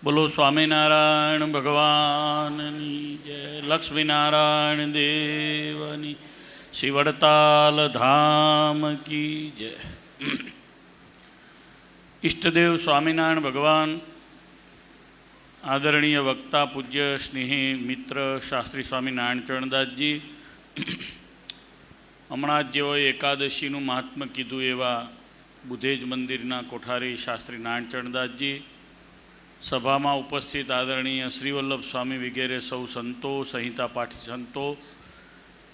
બોલો સ્વામિનારાયણ ભગવાનની જય. લક્ષ્મીનારાયણ દેવની, શ્રી વડતાલ ધામ કી જય. ઈષ્ટદેવ સ્વામિનારાયણ ભગવાન, આદરણીય વક્તા પૂજ્ય સ્નેહી મિત્ર શાસ્ત્રી સ્વામી નારાયણ ચરણદાસજી, હમણાં જ જેઓએ એકાદશીનું મહાત્મ્ય કીધું એવા બુધેજ મંદિરના કોઠારી શાસ્ત્રી નારાયણ ચરણદાસજી, સભામાં ઉપસ્થિત આદરણીય શ્રીવલ્લભ સ્વામી વગેરે સૌ સંતો, સંહિતા પાઠી સંતો,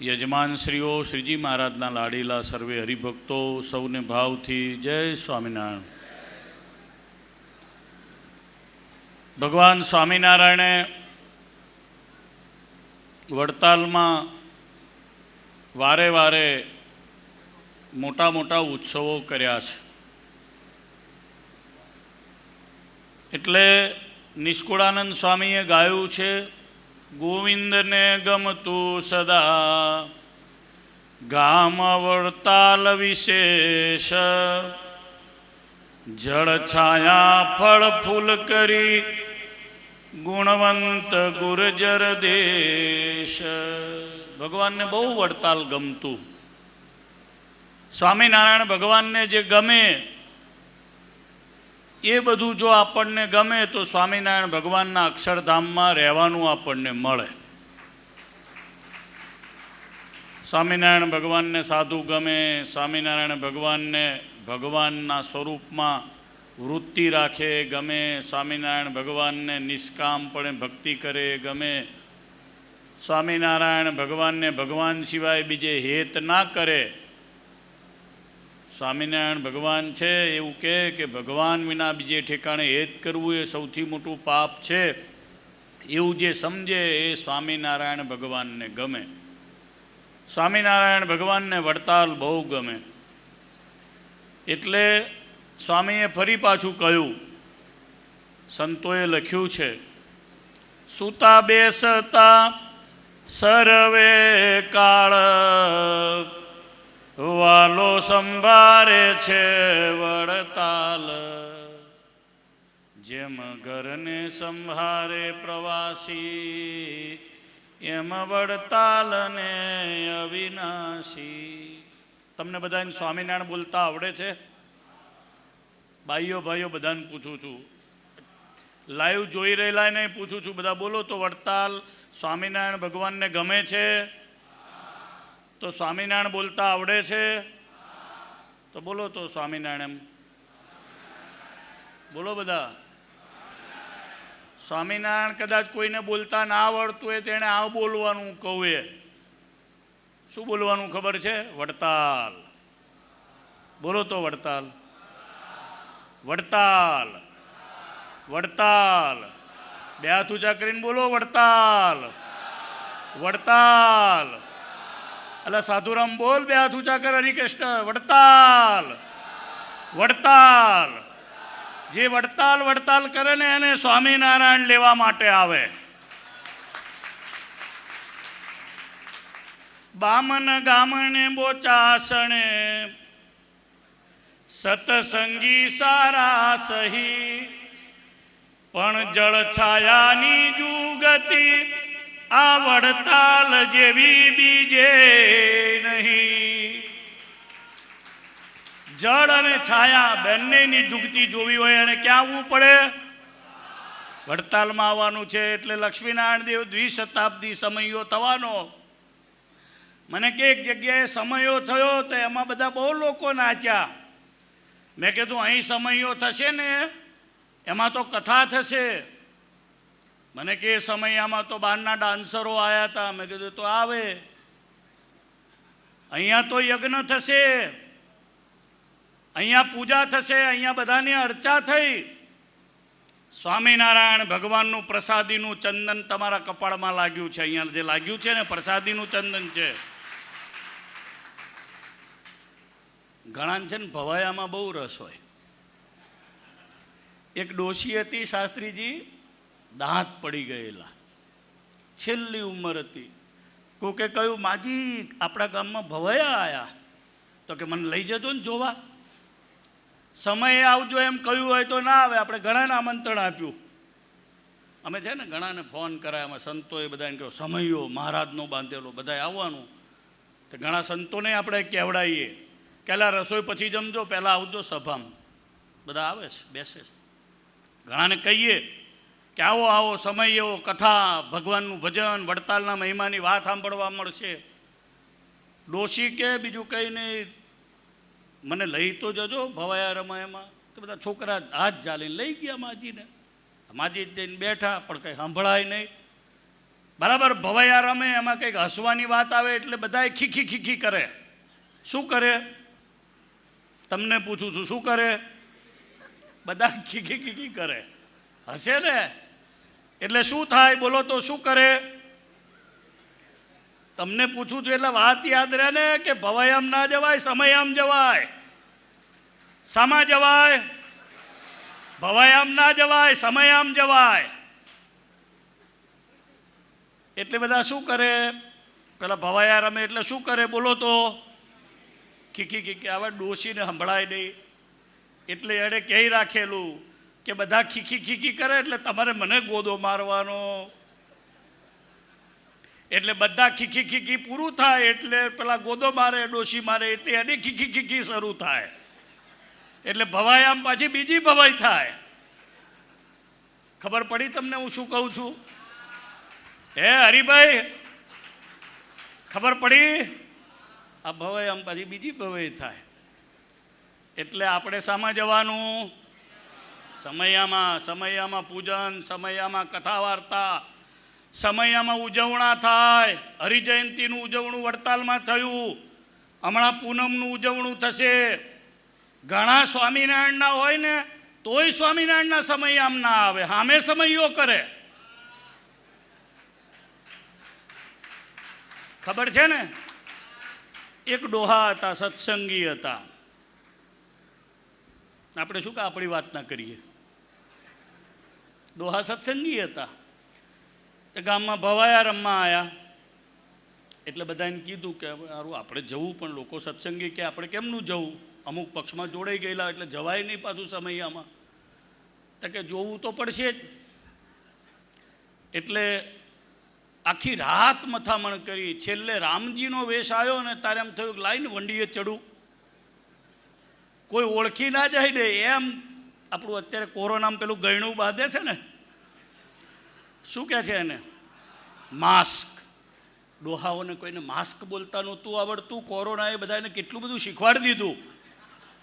યજમાનશ્રીઓ, શ્રીજી મહારાજના લાડીલા સર્વે હરિભક્તો, સૌને ભાવથી જય સ્વામિનારાયણ. ભગવાન સ્વામિનારાયણે વડતાલમાં વારે વારે મોટા મોટા ઉત્સવો કર્યા છે. એટલે નિષ્કુળાનંદ સ્વામીએ ગાયું છે, ગોવિંદને ગમતું સદા ગામ વડતાલ વિશેષ, જળ છાયા ફળ ફૂલ કરી ગુણવંત ગુર્જર દેશ. ભગવાનને બહુ વડતાલ ગમતું. સ્વામિનારાયણ ભગવાનને જે ગમે એ બધું જો આપણને ગમે તો સ્વામિનારાયણ ભગવાનના અક્ષરધામમાં રહેવાનું આપણને મળે. સ્વામિનારાયણ ભગવાનને સાધુ ગમે, સ્વામિનારાયણ ભગવાનને ભગવાનના સ્વરૂપમાં વૃત્તિ રાખે ગમે, સ્વામિનારાયણ ભગવાનને નિષ્કામપણે ભક્તિ કરે ગમે, સ્વામિનારાયણ ભગવાનને ભગવાન સિવાય બીજે હેત ના કરે. સ્વામિનારાયણ ભગવાન છે એવું કહે કે ભગવાન વિના બીજે ઠેકાણે હેત કરવું એ સૌથી મોટું પાપ છે, એવું જે સમજે એ સ્વામિનારાયણ ભગવાનને ગમે. સ્વામિનારાયણ ભગવાનને વડતાલ બહુ ગમે. એટલે સ્વામીએ ફરી પાછું કહ્યું, સંતોએ લખ્યું છે, સૂતા બેસતા સર્વે કાળ વાલો સંભારે છે વડતાલ, જેમ ઘરને સંભારે પ્રવાસી એમ વડતાલને અવિનાશી. તમને બધાને સ્વામિનારાયણ બોલતા આવડે છે? ભાઈઓ ભાઈઓ બધાને પૂછું છું, લાઈવ જોઈ રહેલા નહીં પૂછું છું, બધા બોલો તો વડતાલ સ્વામિનારાયણ ભગવાનને ગમે છે? તો સ્વામિનારાયણ બોલતા આવડે છે? તો બોલો તો સ્વામિનારાયણ. બોલો બધા. સ્વામિનારાયણ કદાચ કોઈને બોલતા ના આવડતું હોય તેણે આવ બોલવાનું કહું. એ શું બોલવાનું ખબર છે? વડતાલ. બોલો તો વડતાલ. વડતાલ. વડતાલ. બે હાથ ઊંચા કરીને બોલો વડતાલ. વડતાલ. અલા સાધુરામ બોલ, બે હાથ ઊંચા કર. હરિકૃષ્ણ. વડતાલ. વડતાલ. જે વડતાલ વડતાલ કરે ને એને સ્વામિનારાયણ લેવા માટે આવે. બામન ગામને બોચાસણે સતસંગી સારા સહી, પણ જળ છાયાની જુગતિ આ વડતાલ જેવી બીજે નહીં. જળ અને છાયા બંનેની જુગતી જોવી હોય એને ક્યાં આવવું પડે? વડતાલમાં આવવાનું છે. એટલે લક્ષ્મીનારાયણ દેવ દ્વિશતાબ્દી સમયો થવાનો. મને કે એક જગ્યાએ સમયો થયો તો એમાં બધા બહુ લોકો નાચ્યા. મેં કીધું અહીં સમયો થશે ને એમાં તો કથા થશે. મને કે સમયમાં તો બહારના ડાન્સરો આવ્યા હતા. મેં કીધું તો આવે. અહીંયા તો યજ્ઞ થશે, અહીંયા પૂજા થશે, અહીંયા બધાની અર્ચા થઈ. સ્વામિનારાયણ ભગવાનનું પ્રસાદીનું ચંદન તમારા કપાળમાં લાગ્યું છે. અહીંયા જે લાગ્યું છે ને પ્રસાદીનું ચંદન છે. ઘણા છે ને ભવાયામાં બહુ રસ હોય. એક ડોશી હતી શાસ્ત્રીજી, દાંત પડી ગયેલા, છેલ્લી ઉંમર હતી. કોકે કહ્યું, માજી આપણા ગામમાં ભવાયા આવ્યા, તો કે મને લઈ જજો ને જોવા. સમયે આવજો એમ કહ્યું હોય તો ના આવે. આપણે ઘણાને આમંત્રણ આપ્યું. અમે છે ને ઘણાને ફોન કરાય, અમે સંતોએ બધાને કહ્યું સમયો મહારાજનો બાંધેલો, બધાએ આવવાનું. તો ઘણા સંતોને આપણે કહેવડાવીએ કે પહેલાં રસોઈ પછી જમજો, પહેલાં આવજો સભામાં. બધા આવે છે, બેસે છે. ઘણાને કહીએ કે આવો આવો સમય એવો, કથા, ભગવાનનું ભજન, વડતાલના મહિમાની વાત સાંભળવા મળશે. ડોશી કે બીજું કંઈ નહીં, મને લઈ તો જજો ભવાયા રમાયમાં. તો બધા છોકરા હાથ ચાલીને લઈ ગયા માજીને. માજી જઈને બેઠા, પણ કંઈ સાંભળાય નહીં. બરાબર ભવાયા રમે, એમાં કંઈક હસવાની વાત આવે એટલે બધાએ ખીખી ખીખી કરે. શું કરે? તમને પૂછું છું, શું કરે? બધા ખીખી ખીખી કરે, હશે ને? એટલે શું થાય બોલો તો? શું કરે? તમને પૂછું છું એટલે વાત યાદ રહે ને કે ભવાયામ ના જવાય, સમયામ જવાય. સામા જવાય? ભવાયામ ના જવાય, સમયામ જવાય. એટલે બધા શું કરે? પેલા ભવાયા રમે એટલે શું કરે બોલો તો? ખીખી ખીખી. હવે ડોશીને સંભળાય નહીં એટલે એણે કહી રાખેલું કે બધા ખીખી ખીખી કરે એટલે તમારે મને ગોદો મારવાનો. એટલે બધા ખીખી ખીખી પૂરું થાય એટલે પેલા ગોદો મારે, ડોશી મારે, એટલે એની ખીખી ખીખી શરૂ થાય. એટલે ભવાયામ પાછી બીજી ભવાઈ થાય. ખબર પડી તમને હું શું કહું છું? હે હરિભાઈ, ખબર પડી? આ ભવાયામ પાછી બીજી ભવાઈ થાય. એટલે આપણે શામાં જવાનું? સમયામાં. સમયામાં પૂજન, સમયામાં કથા વાર્તા, સમયામાં ઉજવણા થાય. હરિજયંતીનું ઉજવણું વડતાલમાં થયું, હમણાં પૂનમનું ઉજવણું થશે. ઘણા સ્વામિનારાયણના હોય ને તોય સ્વામિનારાયણના સમયામ ના આવે, સામે સમયો કરે. ખબર છે ને? એક ડોહા હતા, સત્સંગી હતા. આપણે શું કે આપણી વાત ના કરીએ? ડોહા સત્સંગી હતા. તે ગામમાં ભવાયા રમવા આવ્યા એટલે બધાને કીધું કે સારું આપણે જવું, પણ લોકો સત્સંગી કે આપણે કેમનું જવું? અમુક પક્ષમાં જોડાઈ ગયેલા એટલે જવાય નહીં પાછું સમયામાં. તો કે જોવું તો પડશે જ. એટલે આખી રાત મથામણ કરી. છેલ્લે રામજીનો વેશ આવ્યો ને તારે એમ થયું કે લાઈને વંડીએ ચડું, કોઈ ઓળખી ના જાય ને એમ. આપણું અત્યારે કોરોનામાં પેલું ગયણું બાંધે છે ને, શું કહે છે એને? માસ્ક. ડોહાઓને કોઈને માસ્ક બોલતા નહોતું આવડતું. કોરોનાએ બધાને કેટલું બધું શીખવાડી દીધું.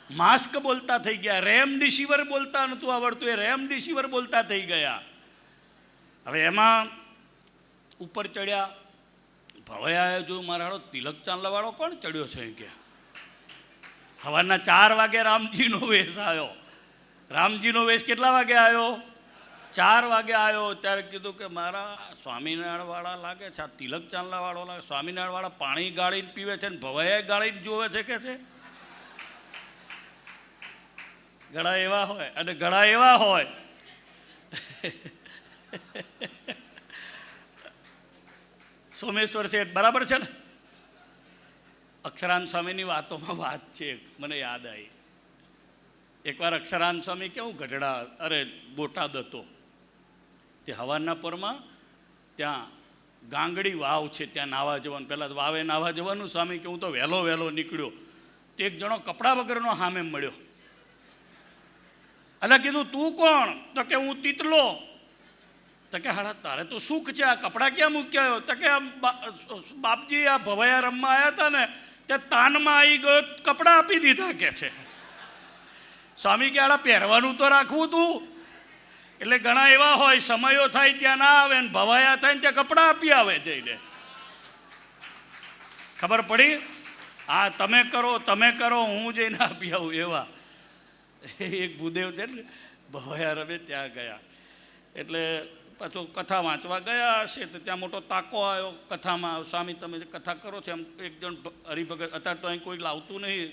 માસ્ક બોલતા થઈ ગયા. રેમડીસિવર બોલતા નહોતું આવડતું, એ રેમડીસિવર બોલતા થઈ ગયા. હવે એમાં ઉપર ચડ્યા. ભવાયાએ જોયું મારા તિલક ચાંદલાવાળો કોણ ચડ્યો છે કે સવારના 4 વાગે રામજીનો વેશ આવ્યો. રામજીનો વેશ કેટલા વાગે આવ્યો? 4 વાગે આવ્યો. ત્યારે કીધું કે મારા સ્વામિનારાયણવાળા લાગે છે, આ તિલક ચાંદલાવાળો લાગે. સ્વામિનારાયણવાળા પાણી ગાળીને પીવે છે ને ભવાયાએ ગાળીને જોવે છે કે છે. ઘણા એવા હોય અને ઘણા એવા હોય. સોમેશ્વર શેઠ બરાબર છે ને? અક્ષરાન સ્વામીની વાતોમાં વાત છે, મને યાદ આવી. એકવાર અક્ષરાન સ્વામી કેવું ગઢડા, અરે બોટાદ હતો, તે હવારના પરમાં ત્યાં ગાંગડી વાવ છે, ત્યાં નાહવા જવાનું. પહેલાં વાવે નાહવા જવાનું. સ્વામી કે હું તો વહેલો વહેલો નીકળ્યો. તે એક જણો કપડા વગરનો સામે મળ્યો. એટલે કીધું તું કોણ? તો કે હું તીતલો. તો કે હાડા તારે તો સુખ છે, આ કપડાં ક્યાં મૂક્યા? તો કે બાપજી આ ભવાયા રમવા આવ્યા હતા ને તે તાનમાં આવી ગયો, કપડાં આપી દીધા કે છે. સ્વામી કે આડા પહેરવાનું તો રાખવું તું. એટલે ઘણા એવા હોય સમયો થાય ત્યાં ના આવે ને ભવાયા થાય ને ત્યાં કપડાં આપી આવે જઈને. ખબર પડી? હા તમે કરો હું જઈને આપી આવું. એવા એક ભૂદેવ છે ને ભવાયા રમે ત્યાં ગયા. એટલે પાછો કથા વાંચવા ગયા હશે તો ત્યાં મોટો તાકો આવ્યો કથામાં. સ્વામી તમે કથા કરો છો એમ એક જણ હરિભગત. અત્યારે તો અહીં કોઈ લાવતું નહીં,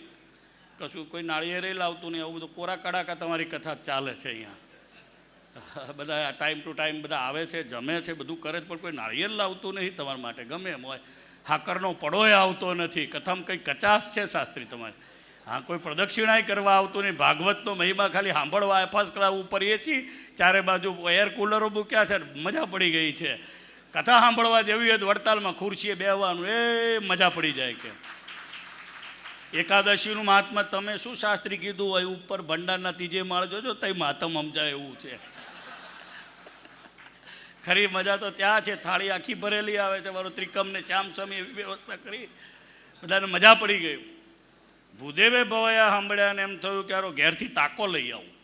કશું કોઈ નાળિયેરે લાવતું નહીં. આવું બધું કોરા કડાકા તમારી કથા ચાલે છે અહીંયા. બધા ટાઈમ ટુ ટાઈમ બધા આવે છે, જમે છે, બધું કરે છે, પણ કોઈ નાળિયેર લાવતું નહીં તમારા માટે. ગમે એમ હોય, હાકરનો પડોય આવતો નથી. કથામાં કંઈ કચાશ છે શાસ્ત્રી તમારે? હા, કોઈ પ્રદક્ષિણાય કરવા આવતું નહીં. ભાગવતનો મહિમા ખાલી સાંભળવા ફર્સ્ટ ક્લાસ ઉપર એસી, ચારે બાજુ એર કુલરો મૂક્યા છે, મજા પડી ગઈ છે. કથા સાંભળવા જેવી હોય તો વડતાલમાં ખુરશીએ બેહવાનું, એ મજા પડી જાય. કે એકાદશીનું મહાત્મા તમે શું શાસ્ત્રી કીધું હોય, ઉપર ભંડારના ત્રીજે માળ જોજો તઈ માતમ સમજાય એવું છે. ખરી મજા તો ત્યાં છે. થાળી આખી ભરેલી આવે છે, મારો ત્રિકમ ને શ્યામ સ્વામી એવી વ્યવસ્થા કરી, બધાને મજા પડી ગઈ. ભૂદેવે ભવાયા સાંભળ્યા ને એમ થયું કે યારો ઘેરથી તાકો લઈ આવું.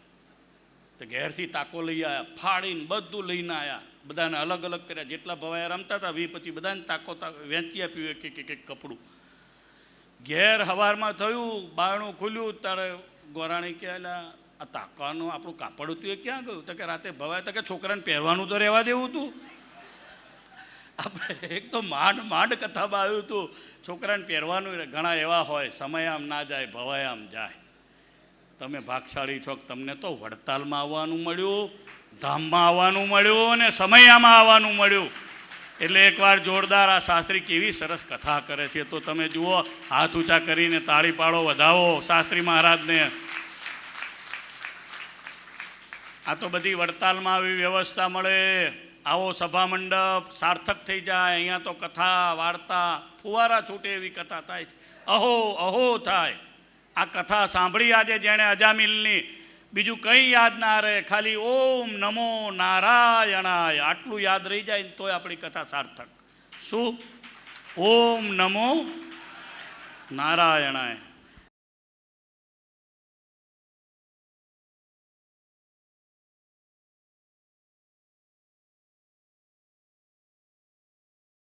તો ઘેરથી તાકો લઈ આવ્યા, ફાડીને બધું લઈને આવ્યા, બધાને અલગ અલગ કર્યા. જેટલા ભવાયા રમતા હતા 20 પછી બધાને તાકો વેચી આપ્યું, એક કપડું. ઘેર સવારમાં થયું, બારણું ખુલ્યું, તારે ગોરાણી કહેલા આ તાકાનું આપણું કાપડ હતું એ ક્યાં ગયું? તો કે રાતે ભવાય. તો કે છોકરાને પહેરવાનું તો રહેવા દેવું હતું. આપણે એક તો માંડ કથામાં આવ્યું હતું, છોકરાને પહેરવાનું. ઘણા એવા હોય, સમય આમ ના જાય, ભવાય આમ જાય. તમે ભાગશાળી છો, તમને તો વડતાલમાં આવવાનું મળ્યું, ધામમાં આવવાનું મળ્યું અને સમયામાં આવવાનું મળ્યું. એટલે એકવાર જોરદાર આ શાસ્ત્રી કેવી સરસ કથા કરે છે. તો તમે જુઓ, હાથ ઊંચા કરીને તાળી પાડો, વધાવો શાસ્ત્રી મહારાજને. આ તો બધી વડતાલમાં આવી વ્યવસ્થા મળે. આવો સભા મંડપ સાર્થક થઈ જાય. અહીંયા તો કથા વાર્તા ફુવારા છૂટે એવી કથા થાય છે. અહો અહો થાય. આ કથા સાંભળી આજે જેણે અજામિલની, બીજું કંઈ યાદ ના રહે, ખાલી ઓમ નમો નારાયણાય આટલું યાદ રહી જાય ને તોય આપણી કથા સાર્થક. શું? ઓમ નમો નારાયણાય.